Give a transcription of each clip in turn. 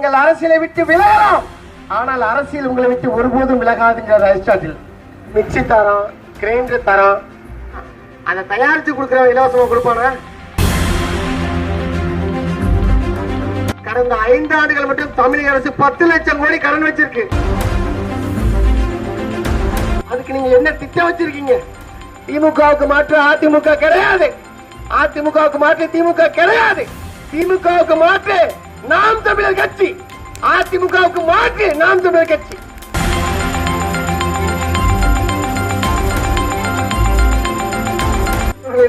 நீங்கள் அரசியலை விட்டு விலகலாம், ஆனால் அரசியல் உங்களை விட்டு ஒருபோதும் விலகாதுங்கிறார் அரிஸ்டாட்டில். மிக்சி தரம், கிரைண்டர் தரம், அதை தயாரிச்சு கொடுக்கிற இலவசமா கொடுப்பானா? கடந்த 5 ஆண்டுகள் மட்டும் தமிழக அரசு 10 லட்சம் கோடி கடன் வச்சிருக்கு. அதுக்கு நீங்க என்ன திட்டம் வச்சிருக்கீங்க? திமுகவுக்கு மாற்று அதிமுக கிடையாது, அதிமுகவுக்கு மாற்று திமுக கிடையாது, திமுகவுக்கு மாற்று நாம் தமிழர் கட்சி, அதிமுகவுக்கு மாற்று நாம் தமிழர் கட்சி.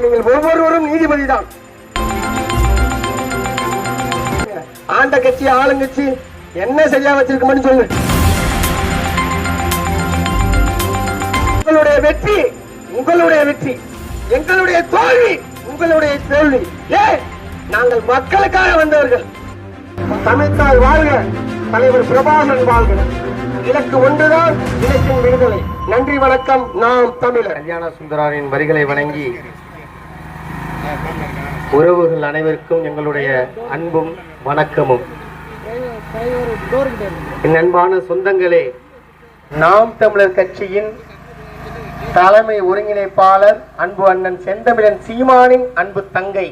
நீங்கள் ஒவ்வொருவரும் நீதிபதி தான். ஆண்ட கட்சி ஆளுங்கட்சி என்ன சரியா வச்சிருக்கோம்னு சொல்லு. உங்களுடைய வெற்றி உங்களுடைய வெற்றி, எங்களுடைய தோல்வி உங்களுடைய தோல்வி. ஏன்? நாங்கள் மக்களுக்காக வந்தவர்கள். தமிழ்த்தாய் வாழ்க, தலைவர் பிரபாகரன் வாழ்க. இலக்கு ஒன்றுதான், இலக்கின் விடுதலை. நன்றி, வணக்கம். நாம் தமிழர். கல்யாண சுந்தராரின் வரிகளை வணங்கி உறவுகள் அனைவருக்கும் எங்களுடைய அன்பும் வணக்கமும். என் அன்பான சொந்தங்களே, நாம் தமிழர் கட்சியின் தலைமை ஒருங்கிணைப்பாளர் அன்பு அண்ணன் செந்தமிழன் சீமானின் அன்பு தங்கை,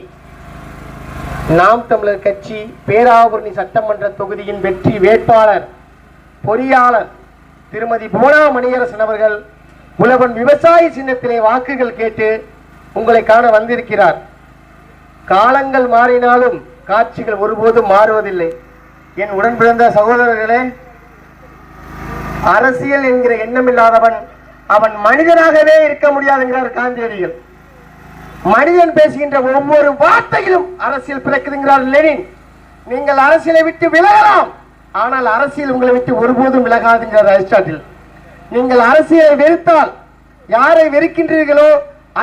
நாம் தமிழர் கட்சி பேராவூரணி சட்டமன்ற தொகுதியின் வெற்றி வேட்பாளர் பொறியாளர் திருமதி புவனா மணியரசன் அவர்கள் உழவன் விவசாயி சின்னத்திலே வாக்குகள் கேட்டு உங்களை காண வந்திருக்கிறார். காலங்கள் மாறினாலும் காட்சிகள் ஒருபோதும் மாறுவதில்லை. என் உடன் பிறந்த சகோதரர்களே, அரசியல் என்கிற எண்ணம் இல்லாதவன் அவன் மனிதனாகவே இருக்க முடியாதுங்கிறார் காந்தியடிகள். மனிதன் பேசுகின்ற ஒவ்வொரு வார்த்தையிலும் அரசியல் பிறக்குதுங்கிறார் லெனின். நீங்கள் அரசியலை விட்டு விலகலாம், ஆனால் அரசியல் உங்களை விட்டு ஒருபோதும் விலகாதுங்கிறார் அரிஸ்டாட்டில். நீங்கள் அரசியலை வெறுத்தால், யாரை வெறுக்கின்றீர்களோ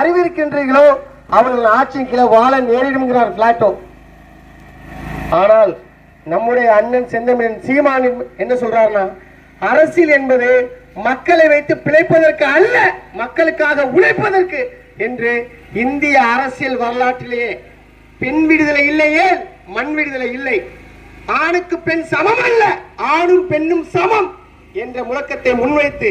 அறிவிருக்கின்றீர்களோ அவர்கள் ஆட்சியின் கீழே வாழ நேரிடுங்கிறார் பிளாட்டோ. ஆனால் நம்முடைய அண்ணன் செந்தமிழன் சீமானின் என்ன சொல்றாருன்னா, அரசியல் என்பது மக்களை வைத்து பிழைப்பதற்கு அல்ல, மக்களுக்காக உழைப்பதற்கு என்று. இந்திய அரசியல் வரலாற்றிலேயே பெண் விடுதலை இல்லையே மண் விடுதலை இல்லை, ஆணுக்கு பெண் சமம் அல்ல, ஆணும் பெண்ணும் சமம் என்ற முழக்கத்தை முன்வைத்து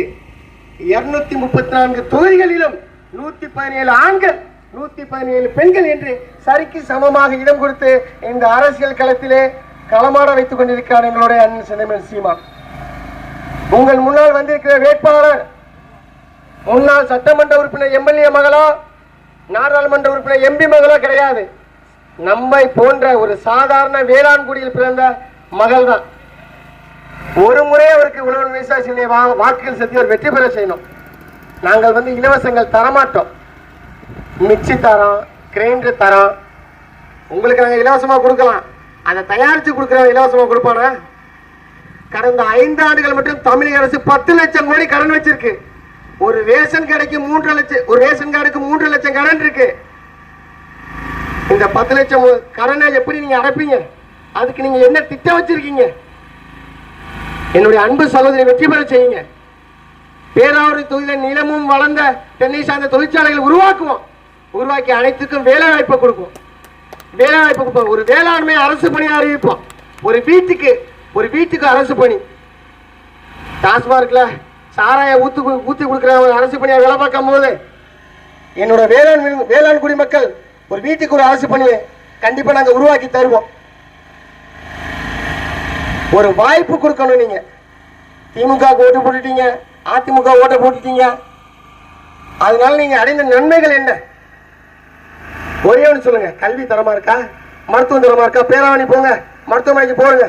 234 தொகுதிகளிலும் 117 ஆண்கள் 117 பெண்கள் என்று சரிக்கு சமமாக இடம் கொடுத்து இந்த அரசியல் களத்திலே களமாட வைத்துக் கொண்டிருக்கிறார் எங்களுடைய அண்ணன் செந்தமிழன் சீமான். உங்கள் முன்னால் வந்திருக்கிற வேட்பாளர் முன்னாள் சட்டமன்ற உறுப்பினர் எம்எல்ஏ மகளோ, நாடாளுமன்ற உறுப்பினர் எம்பி மகளோ கிடையாது. நம்மை போன்ற ஒரு சாதாரண வேளாண்குடியில் பிறந்த மகள் தான். ஒரு முறை அவருக்கு உழவன் விவசாய வாக்குகள் செலுத்தி அவர் வெற்றி பெற செய்யணும். நாங்கள் இலவசங்கள் தரமாட்டோம். மிக்சி தரம், கிரைண்டர் தரம் உங்களுக்கு நாங்கள் இலவசமாக கொடுக்கலாம், அதை தயாரித்து கொடுக்குற இலவசமாக கொடுப்பானா? கடந்த 5 ஆண்டுகள் மட்டும் தமிழக அரசு 10 லட்சம் கோடி கடன் வச்சிருக்கு. ஒரு ரேஷன் கடைக்கு 3 லட்சம், ஒரு ரேஷன் கார்டுக்கு 3 லட்சம் கடன் இருக்கு. இந்த 10 லட்சம் கடனை எப்படி நீங்க அடைப்பீங்க? அதுக்கு நீங்க என்ன திட்டம் வச்சிருக்கீங்க? என்னுடைய அன்பு சகோதரி வெற்றி பெற செய்யுங்க. பேராவூரணி தொகுதியில் நிலமும் வளர்ந்த தென்னை சார்ந்த தொழிற்சாலைகள் உருவாக்குவோம். உருவாக்கி அனைத்துக்கும் வேலை வாய்ப்பை கொடுப்போம். வேலை வாய்ப்பு கொடுப்போம். ஒரு வேளாண்மை அரசு பணியை அறிவிப்போம். ஒரு வீட்டுக்கு அரசு பணி. டாஸ்மார்க்ல சாராய ஊத்தி கொடுக்கிற ஒரு அரசு பணியை வேலை பார்க்கும் போது என்னோட வேளாண் குடிமக்கள் ஒரு வீட்டுக்கு ஒரு அரசு பணியை கண்டிப்பா நாங்க உருவாக்கி தருவோம். ஒரு வாய்ப்பு கொடுக்கணும். நீங்க திமுக ஓட்டு போட்டுட்டீங்க, அதிமுக ஓட்ட போட்டுட்டீங்க, அதனால நீங்க அடைந்த நன்மைகள் என்ன? ஒரே ஒன்று சொல்லுங்க. கல்வி தரமா இருக்கா? மருத்துவம் தரமா இருக்கா? பேராவணி போங்க, மருத்துவமனைக்கு போடுங்க.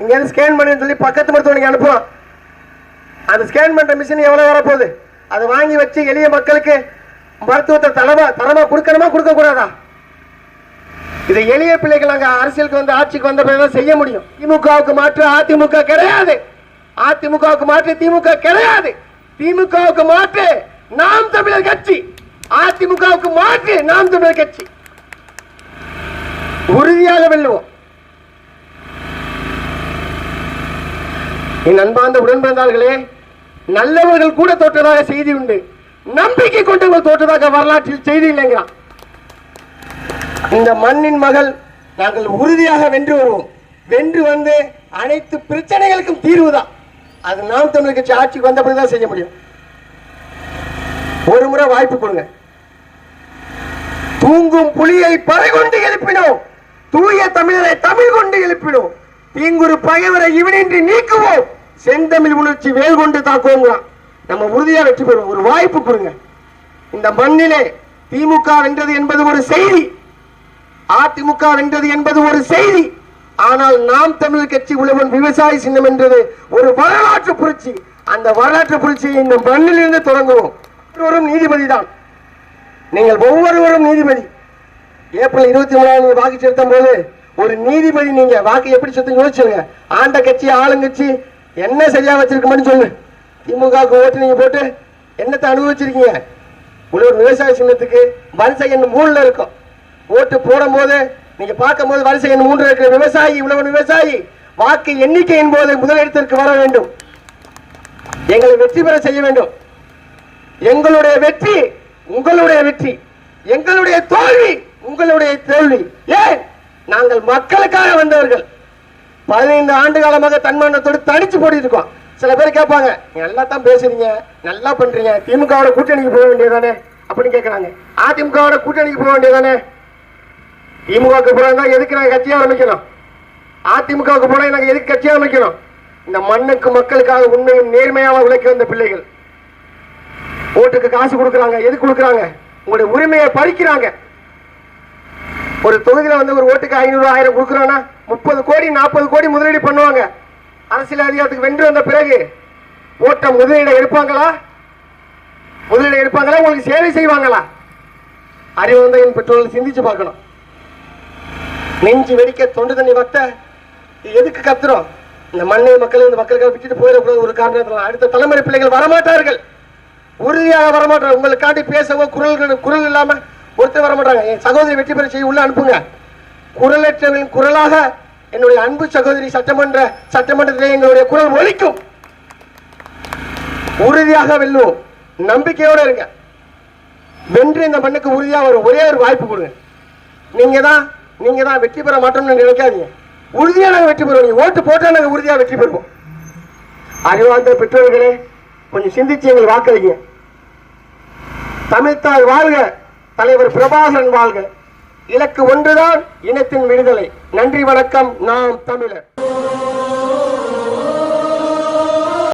இங்க ஸ்கேன் பண்ணி சொல்லி பக்கத்து மருத்துவமனைக்கு அனுப்புவோம். அந்த ஸ்கேன் பண்ற மிஷின் எவ்வளவு வரப்போகுது? அதை வாங்கி வச்சு எளிய மக்களுக்கு மருத்துவத்தை தரமா கொடுக்கணுமா கொடுக்க கூடாதா? இதை எளிய பிள்ளைகள் நாங்க அரசியலுக்கு ஆட்சிக்கு வந்த பிறகு செய்ய முடியும். திமுகவுக்கு மாற்று அதிமுக கிடையாது, அதிமுகவுக்கு மாற்று திமுக கிடையாது, திமுகவுக்கு மாற்று நாம் தமிழர் கட்சி, அதிமுகவுக்கு மாற்று நாம் தமிழர் கட்சி. உறுதியாக வெல்லுவோம். என் அன்பார்ந்த உடன்பிறந்தார்களே, நல்லவர்கள் கூட தோற்றதாக செய்தி உண்டு, நம்பிக்கை கொண்டவர்கள் தோற்றதாக வரலாற்றில் செய்தி இல்லைங்கிறான். இந்த மண்ணின் மகள் நாங்கள் உறுதியாக வென்று வருவோம். வென்று வந்து அனைத்து பிரச்சனைகளுக்கும் தீர்வுதான். அது நாம் தமிழர் கட்சி ஆட்சிக்கு வந்த பிறகுதான் செய்ய முடியும். ஒரு முறை வாய்ப்பு கொடுங்க. தூங்கும் புலியை பறை கொண்டு எழுப்பினோம், தூய தமிழரை தமிழ் கொண்டு எழுப்பினோம், தீங்குறு பகைவரை இவனின்றி நீக்குவோம், செந்தமிழ் உணர்ச்சி வேல் கொண்டு தாக்குவோம். நம்ம உறுதியா வெற்றி பெறுவோம். ஒரு வாய்ப்பு கொடுங்க. இந்த மண்ணிலே திமுக வென்றது என்பது ஒரு செய்தி, அதிமுக வென்றது என்பது ஒரு செய்தி. ஆனால் நாம் தமிழர் கட்சி உழவன் விவசாய சின்னம் என்றது ஒரு வரலாற்று புரட்சி. அந்த வரலாற்று புரட்சியை இந்த மண்ணிலிருந்து தொடங்குவோம். ஒவ்வொருவரும் நீதிபதி தான். நீங்கள் ஒவ்வொருவரும் நீதிபதி. ஏப்ரல் 23 வாக்கு செலுத்தும் போது ஒரு நீதிபதி நீங்க வாக்கு எப்படி செலுத்த யோசிச்சுங்க. ஆண்ட கட்சி ஆளுங்கட்சி என்ன சரியா வச்சிருக்க சொல்லு. திமுக ஓட்டு நீங்க போட்டு என்னத்தை அனுபவிச்சிருக்கீங்க? உழவர் விவசாய சின்னத்துக்கு வரிசை எண் 3 இருக்கும். ஓட்டு போடும் போது நீங்க பார்க்கும் போது வரிசை எண் 3 இருக்கிற விவசாயி, உழவர் விவசாயி வாக்கு எண்ணிக்கையின் போது முதலிடத்திற்கு வர வேண்டும். எங்களை வெற்றி பெற செய்ய வேண்டும். எங்களுடைய வெற்றி உங்களுடைய வெற்றி, எங்களுடைய தோல்வி உங்களுடைய தோல்வி. ஏன்? நாங்கள் மக்களுக்காக வந்தவர்கள். 15 ஆண்டு காலமாக தன்மானத்தோடு தனிச்சு போட்டு இருக்கோம். சில பேர் கேட்பாங்க, நல்லா தான் பேசுறீங்க, நல்லா பண்றீங்க, திமுகவோட கூட்டணிக்கு போக வேண்டியதானே அப்படின்னு கேட்கறாங்க. அதிமுகவோட கூட்டணிக்கு போக வேண்டியதானே? திமுகவுக்கு போனா எதுக்கு நாங்க கட்சி ஆரம்பிக்கணும்? அதிமுகவுக்கு போனா நாங்க எதுக்கு கட்சி ஆரம்பிக்கணும்? இந்த மண்ணுக்கு மக்களுக்காக உண்மையும் நேர்மையாக உழைக்க வந்த பிள்ளைகள். ஓட்டுக்கு காசு கொடுக்குறாங்க. எதுக்கு கொடுக்குறாங்க? உங்களுடைய உரிமையை பறிக்கிறாங்க. ஒரு தொகுதியில வந்து ஒரு ஓட்டுக்கு 500 1000 கொடுக்குறோம்னா 30 கோடி 40 கோடி முதலீடு பண்ணுவாங்க. அரசியல் அதிகாரத்துக்கு வென்று வந்த பிறகு ஓட்ட முதலீட எடுப்பாங்களா? முதலீடு எடுப்பாங்களா? உங்களுக்கு சேவை செய்வாங்களா? அறிவு வந்து என் பெற்றோர்கள் சிந்திச்சு பார்க்கணும். நெஞ்சு வெடிக்க தொண்டு தண்ணி வத்த எதுக்கு கத்துறோம்? இந்த மண்ணை மக்கள் இந்த மக்களுக்காக விட்டுட்டு போயிடக்கூடாது. ஒரு காரணத்துல அடுத்த தலைமுறை பிள்ளைகள் வரமாட்டார்கள், உறுதியாக வரமாட்டார்கள். உங்களுக்காண்டி பேசவோ குரல் இல்லாம ஒருத்தர் வரமாட்டாங்க. என் சகோதரி வெற்றி பெற செய்ய உள்ள அனுப்புங்க. குரலற்றவர்களின் குரலாக என்னுடைய அன்பு சகோதரி சட்டமன்றத்திலே எங்களுடைய குரல் ஒலிக்கும். உறுதியாக வெல்லுவோம். நம்பிக்கையோட இருங்க. வென்று இந்த மண்ணுக்கு உறுதியாக வரும். ஒரே ஒரு வாய்ப்பு கொடுங்க. நீங்க தான் வெற்றி பெற மாட்டோம்னு நினைக்காதீங்க. உறுதியா நாங்கள் வெற்றி பெறுவோம். ஓட்டு போட்டா நாங்கள் உறுதியாக வெற்றி பெறுவோம். அறிவார்ந்த பெற்றோர்களே, கொஞ்சம் சிந்திச்சு எங்கள் வாக்களிங்க. தமிழ்த்தாய் வாழ்க, தலைவர் பிரபாகரன் வாழ்க. இலக்கு ஒன்றுதான், இனத்தின் விடுதலை. நன்றி, வணக்கம். நாம் தமிழர்.